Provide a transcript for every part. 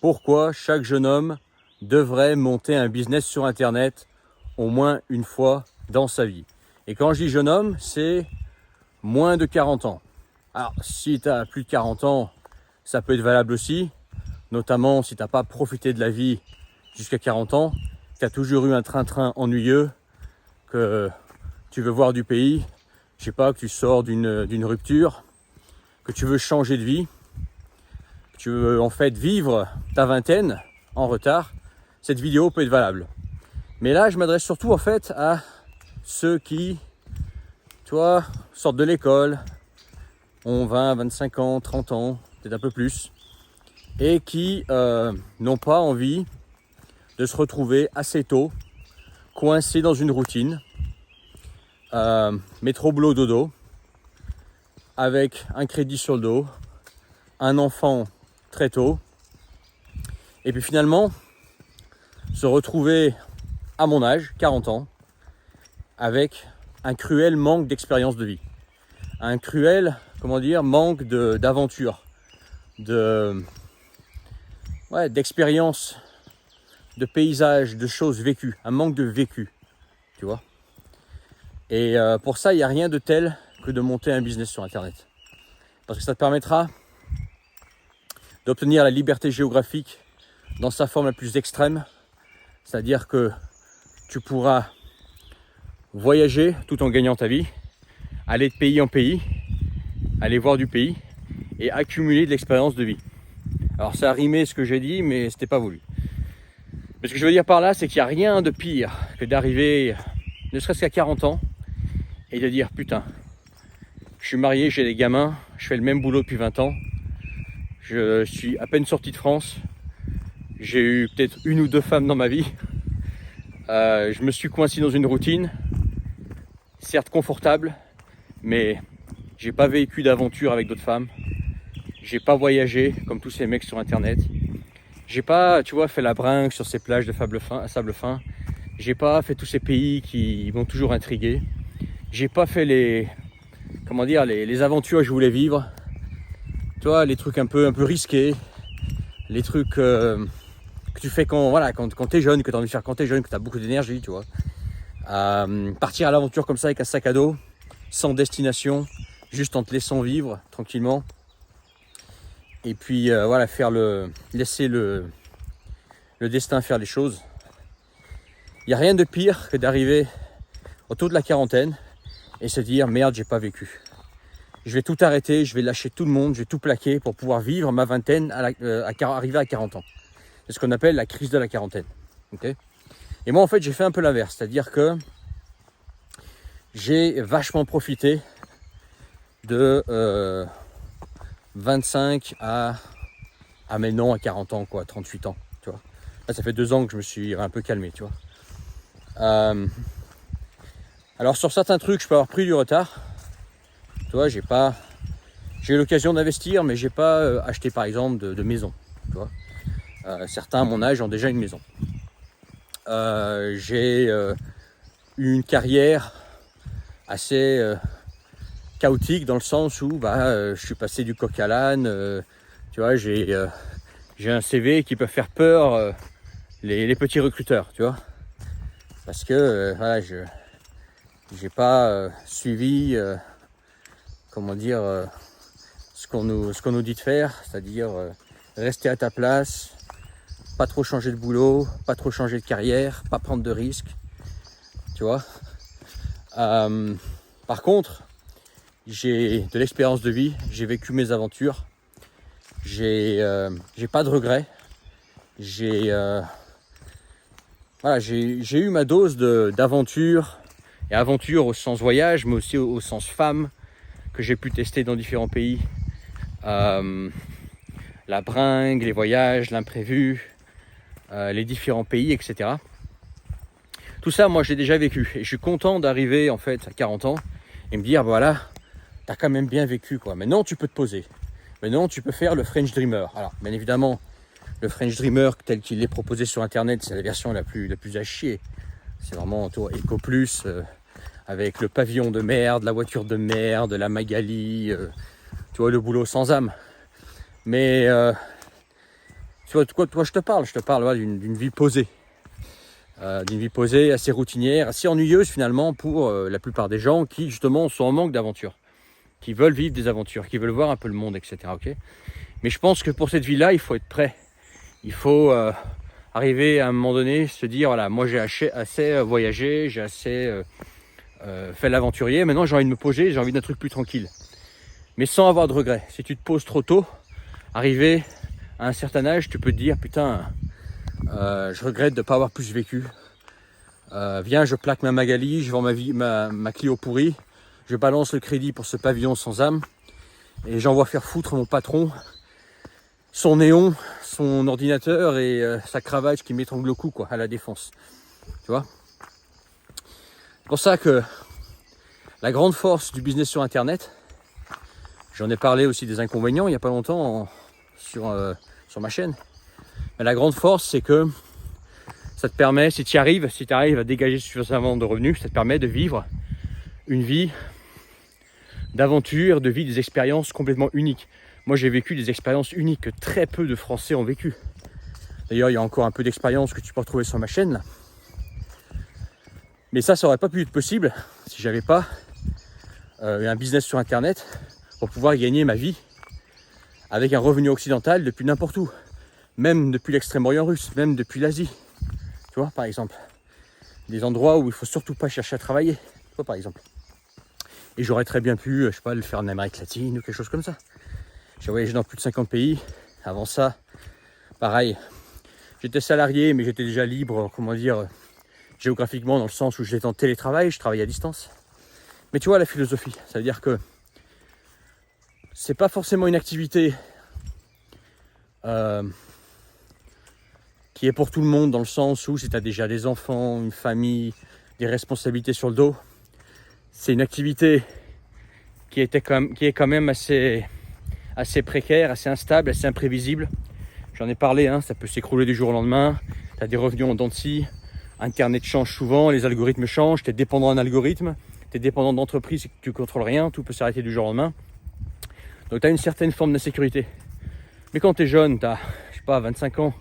pourquoi chaque jeune homme devrait monter un business sur Internet au moins une fois dans sa vie. Et quand je dis jeune homme, c'est moins de 40 ans. Alors, si tu as plus de 40 ans, ça peut être valable aussi, notamment si tu n'as pas profité de la vie jusqu'à 40 ans, tu as toujours eu un train-train ennuyeux, que tu veux voir du pays, je sais pas, que tu sors d'une rupture, que tu veux changer de vie, que tu veux en fait vivre ta vingtaine en retard, cette vidéo peut être valable. Mais là, je m'adresse surtout en fait à ceux qui, toi, sortent de l'école, ont 20, 25 ans, 30 ans, peut-être un peu plus, et qui n'ont pas envie de se retrouver assez tôt, coincés dans une routine, métro, boulot, dodo, avec un crédit sur le dos, un enfant très tôt, et puis finalement, se retrouver à mon âge, 40 ans, avec un cruel manque d'expérience de vie. Un cruel, manque d'aventure, d'expérience, de paysage, de choses vécues, un manque de vécu, tu vois. Et pour ça, il n'y a rien de tel que de monter un business sur Internet. Parce que ça te permettra d'obtenir la liberté géographique dans sa forme la plus extrême, c'est-à-dire que tu pourras voyager tout en gagnant ta vie, aller de pays en pays, aller voir du pays et accumuler de l'expérience de vie. Alors ça a rimé ce que j'ai dit, mais c'était pas voulu. Mais ce que je veux dire par là, c'est qu'il n'y a rien de pire que d'arriver, ne serait-ce qu'à 40 ans, et de dire putain, je suis marié, j'ai des gamins, je fais le même boulot depuis 20 ans, je suis à peine sorti de France, j'ai eu peut-être une ou deux femmes dans ma vie, je me suis coincé dans une routine, certes confortable, mais j'ai pas vécu d'aventure avec d'autres femmes, j'ai pas voyagé comme tous ces mecs sur Internet, j'ai pas, fait la bringue sur ces plages de sable fin, j'ai pas fait tous ces pays qui m'ont toujours intrigué, j'ai pas fait les aventures que je voulais vivre, les trucs un peu risqués, les trucs que tu fais quand t'es jeune, que t'as envie de faire quand t'es jeune, que t'as beaucoup d'énergie, tu vois. Partir à l'aventure comme ça avec un sac à dos, sans destination, juste en te laissant vivre tranquillement. Et puis laisser le destin faire les choses. Il n'y a rien de pire que d'arriver autour de la quarantaine et se dire merde, j'ai pas vécu. Je vais tout arrêter, je vais lâcher tout le monde, je vais tout plaquer pour pouvoir vivre ma vingtaine arriver à 40 ans. C'est ce qu'on appelle la crise de la quarantaine. Okay, et moi en fait j'ai fait un peu l'inverse, c'est-à-dire que j'ai vachement profité de 25 à 40 ans, 38 ans, tu vois. Là, ça fait 2 ans que je me suis un peu calmé, tu vois. Alors sur certains trucs, je peux avoir pris du retard. Tu vois, j'ai eu l'occasion d'investir, mais j'ai pas acheté par exemple de maison, tu vois. Certains à mon âge ont déjà une maison. J'ai eu une carrière assez chaotique dans le sens où je suis passé du coq à l'âne. Tu vois, j'ai un CV qui peut faire peur les petits recruteurs, tu vois, parce que j'ai pas suivi ce qu'on nous dit de faire, c'est-à-dire rester à ta place, pas trop changer de boulot, pas trop changer de carrière, pas prendre de risques, tu vois. Par contre, j'ai de l'expérience de vie, j'ai vécu mes aventures, j'ai pas de regrets, j'ai eu ma dose d'aventure, et aventure au sens voyage, mais aussi au sens femme, que j'ai pu tester dans différents pays. La bringue, les voyages, l'imprévu, les différents pays, etc. Tout ça, moi, j'ai déjà vécu. Et je suis content d'arriver, en fait, à 40 ans et me dire, voilà, t'as quand même bien vécu, quoi. Maintenant, tu peux te poser. Maintenant, tu peux faire le French Dreamer. Alors, bien évidemment, le French Dreamer, tel qu'il est proposé sur Internet, c'est la version la plus à chier. C'est vraiment, Eco Plus, avec le pavillon de merde, la voiture de merde, la Magali, le boulot sans âme. Mais Tu vois de quoi je te parle? Je te parle voilà, d'une vie posée. D'une vie posée, assez routinière, assez ennuyeuse finalement pour la plupart des gens qui justement sont en manque d'aventure, qui veulent vivre des aventures, qui veulent voir un peu le monde, etc. Okay, mais je pense que pour cette vie-là, il faut être prêt. Il faut arriver à un moment donné, se dire, voilà, moi j'ai assez voyagé, j'ai assez fait l'aventurier, maintenant j'ai envie de me poser, j'ai envie d'un truc plus tranquille. Mais sans avoir de regrets. Si tu te poses trop tôt, arrivé à un certain âge, tu peux te dire, putain, je regrette de ne pas avoir plus vécu. Viens, je plaque ma Magali, je vends ma Clio pourrie, je balance le crédit pour ce pavillon sans âme, et j'envoie faire foutre mon patron, son néon, son ordinateur et sa cravache qui m'étrangle le cou, quoi, à la défense. Tu vois? C'est pour ça que la grande force du business sur Internet, j'en ai parlé aussi des inconvénients il n'y a pas longtemps sur ma chaîne, mais la grande force, c'est que ça te permet, si tu arrives à dégager suffisamment de revenus, ça te permet de vivre une vie d'aventure, de vie, des expériences complètement uniques. Moi, j'ai vécu des expériences uniques que très peu de Français ont vécues. D'ailleurs, il y a encore un peu d'expérience que tu peux retrouver sur ma chaîne, là. Mais ça aurait pas pu être possible si j'avais pas un business sur Internet pour pouvoir gagner ma vie avec un revenu occidental depuis n'importe où. Même depuis l'extrême-orient russe, même depuis l'Asie. Tu vois, par exemple. Des endroits où il ne faut surtout pas chercher à travailler. Tu vois, par exemple. Et j'aurais très bien pu, je sais pas, le faire en Amérique latine ou quelque chose comme ça. J'ai voyagé dans plus de 50 pays. Avant ça, pareil. J'étais salarié, mais j'étais déjà libre, comment dire, géographiquement, dans le sens où j'étais en télétravail, je travaillais à distance. Mais tu vois la philosophie, ça veut dire que c'est pas forcément une activité qui est pour tout le monde, dans le sens où si tu as déjà des enfants, une famille, des responsabilités sur le dos, c'est une activité qui est quand même assez précaire, assez instable, assez imprévisible. J'en ai parlé, hein, ça peut s'écrouler du jour au lendemain, tu as des revenus en dents de scie, Internet change souvent, les algorithmes changent, tu es dépendant d'un algorithme, tu es dépendant d'entreprises et que tu ne contrôles rien, tout peut s'arrêter du jour au lendemain. Donc tu as une certaine forme d'insécurité. Mais quand tu es jeune, tu as, je sais pas, 25 ans,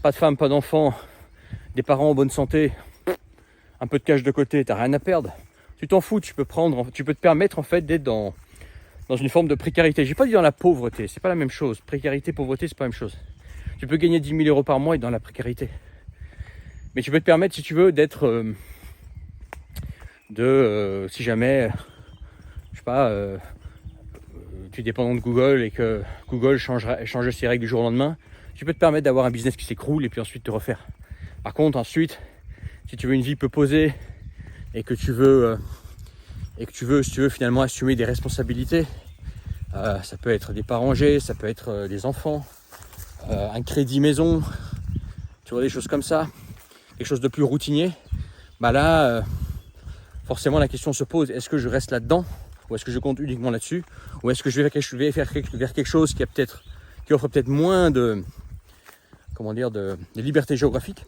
pas de femme, pas d'enfant, des parents en bonne santé, un peu de cash de côté, tu n'as rien à perdre. Tu t'en fous, tu peux te permettre en fait d'être dans une forme de précarité. J'ai pas dit dans la pauvreté, c'est pas la même chose. Précarité, pauvreté, c'est pas la même chose. Tu peux gagner 10 000 euros par mois et être dans la précarité. Mais tu peux te permettre, si tu veux, d'être si jamais, je sais pas, tu es dépendant de Google et que Google change ses règles du jour au lendemain, tu peux te permettre d'avoir un business qui s'écroule et puis ensuite te refaire. Par contre, ensuite, si tu veux une vie peu posée et que tu veux, si tu veux finalement assumer des responsabilités, ça peut être des parents âgés, ça peut être des enfants, un crédit maison, tu vois, des choses comme ça, quelque chose de plus routinier, bah là, forcément la question se pose, est-ce que je reste là-dedans ou est-ce que je compte uniquement là-dessus, ou est-ce que je vais vers quelque chose qui offre peut-être moins de liberté géographique,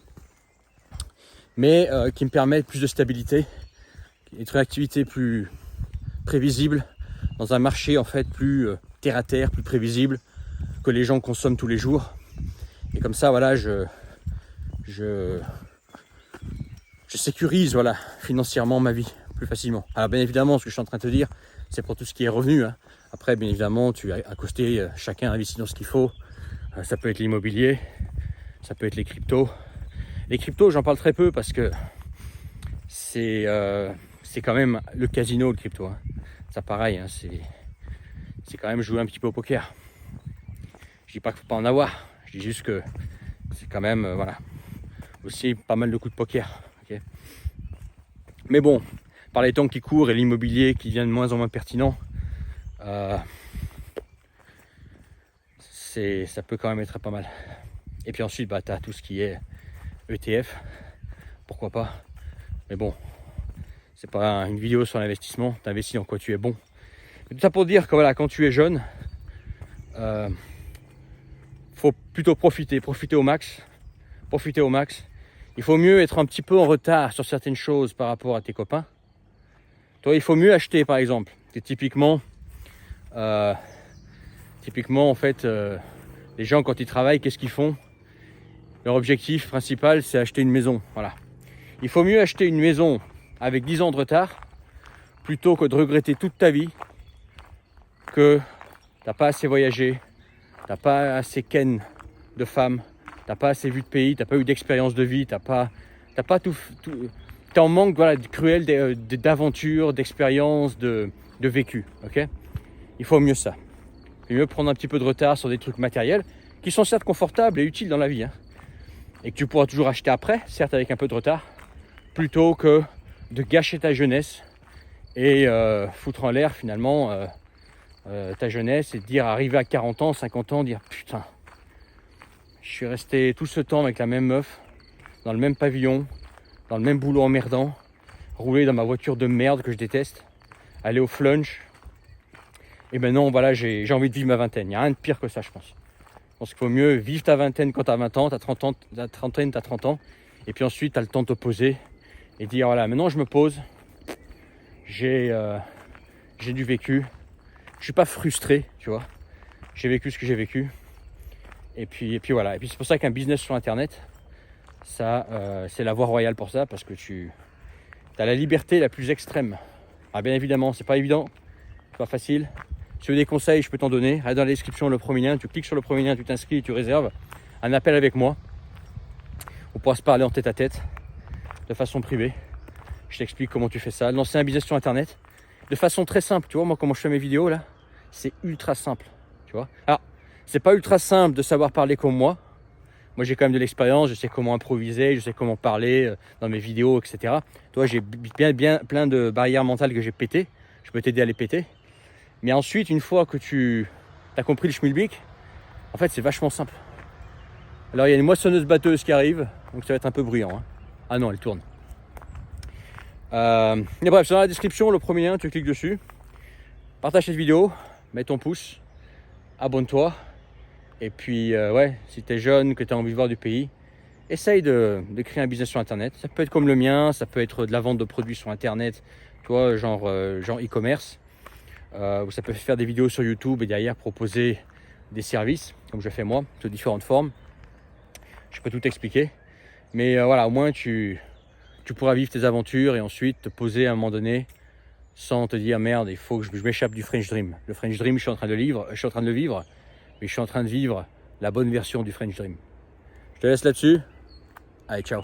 mais qui me permet plus de stabilité, être une activité plus prévisible, dans un marché en fait plus terre à terre, plus prévisible, que les gens consomment tous les jours. Et comme ça, voilà, je sécurise, voilà, financièrement ma vie plus facilement. Alors bien évidemment, ce que je suis en train de te dire, c'est pour tout ce qui est revenu, hein. Après, bien évidemment, tu as à côté, chacun investit dans ce qu'il faut. Ça peut être l'immobilier, ça peut être les cryptos. Les cryptos, j'en parle très peu parce que c'est quand même le casino, le crypto, hein. Ça pareil, hein, c'est quand même jouer un petit peu au poker. Je dis pas qu'il faut pas en avoir, je dis juste que c'est quand même, voilà, aussi pas mal de coups de poker. Okay, mais bon, par les temps qui courent et l'immobilier qui devient de moins en moins pertinent, ça peut quand même être pas mal. Et puis ensuite, bah, tu as tout ce qui est ETF, pourquoi pas. Mais bon, c'est pas une vidéo sur l'investissement, tu investis dans quoi tu es bon. Mais tout ça pour dire que voilà, quand tu es jeune, faut plutôt profiter au max. Il faut mieux être un petit peu en retard sur certaines choses par rapport à tes copains. Toi, il faut mieux acheter, par exemple. Typiquement, en fait, Les gens, quand ils travaillent, qu'est-ce qu'ils font? Leur objectif principal, c'est acheter une maison. Voilà. Il faut mieux acheter une maison avec 10 ans de retard plutôt que de regretter toute ta vie que t'as pas assez voyagé, t'as pas assez ken de femmes, t'as pas assez vu de pays, t'as pas eu d'expérience de vie, t'as pas tout t'es en manque, voilà, cruel d'aventures, d'expériences, de vécu. Ok, il faut mieux ça. Il faut mieux prendre un petit peu de retard sur des trucs matériels qui sont certes confortables et utiles dans la vie, hein, et que tu pourras toujours acheter après, certes avec un peu de retard, plutôt que de gâcher ta jeunesse et foutre en l'air finalement ta jeunesse et dire, arriver à 40 ans, 50 ans, dire putain, je suis resté tout ce temps avec la même meuf, dans le même pavillon, dans le même boulot emmerdant, rouler dans ma voiture de merde que je déteste, aller au flunch. Et maintenant, voilà, j'ai envie de vivre ma vingtaine. Il n'y a rien de pire que ça, je pense. Je pense qu'il faut mieux vivre ta vingtaine quand tu as 20 ans, tu as 30 ans, ta trentaine, tu as 30 ans. Et puis ensuite, tu as le temps de te poser et dire, voilà, maintenant je me pose, j'ai du vécu, je suis pas frustré, tu vois. J'ai vécu ce que j'ai vécu. Et puis voilà. Et puis c'est pour ça qu'un business sur Internet, ça, c'est la voie royale pour ça, parce que tu as la liberté la plus extrême. Ah, bien évidemment, c'est pas évident, c'est pas facile. Si tu veux des conseils, je peux t'en donner. Allez dans la description, le premier lien, tu cliques sur le premier lien, tu t'inscris, tu réserves un appel avec moi. On pourra se parler en tête à tête, de façon privée. Je t'explique comment tu fais ça. Lancer un business sur Internet de façon très simple. Tu vois, moi, comment je fais mes vidéos là, c'est ultra simple. Tu vois. Alors, c'est pas ultra simple de savoir parler comme moi. Moi, j'ai quand même de l'expérience, je sais comment improviser, je sais comment parler dans mes vidéos, etc. Toi, j'ai bien plein de barrières mentales que j'ai pétées. Je peux t'aider à les péter. Mais ensuite, une fois que tu as compris le schmilblick, en fait, c'est vachement simple. Alors, il y a une moissonneuse-batteuse qui arrive, donc ça va être un peu bruyant, hein. Ah non, elle tourne. Mais bref, c'est dans la description, le premier lien, tu cliques dessus. Partage cette vidéo, mets ton pouce, abonne-toi. Et puis, ouais, si tu es jeune, que tu as envie de voir du pays, essaye de créer un business sur Internet. Ça peut être comme le mien, ça peut être de la vente de produits sur Internet, tu vois, genre e-commerce. Ou ça peut faire des vidéos sur YouTube et derrière proposer des services, comme je fais moi, sous différentes formes. Je peux tout expliquer. Mais voilà, au moins tu pourras vivre tes aventures et ensuite te poser à un moment donné sans te dire merde, il faut que je m'échappe du French Dream. Le French Dream, je suis en train de le vivre, mais je suis en train de vivre la bonne version du French Dream. Je te laisse là-dessus. Allez, ciao.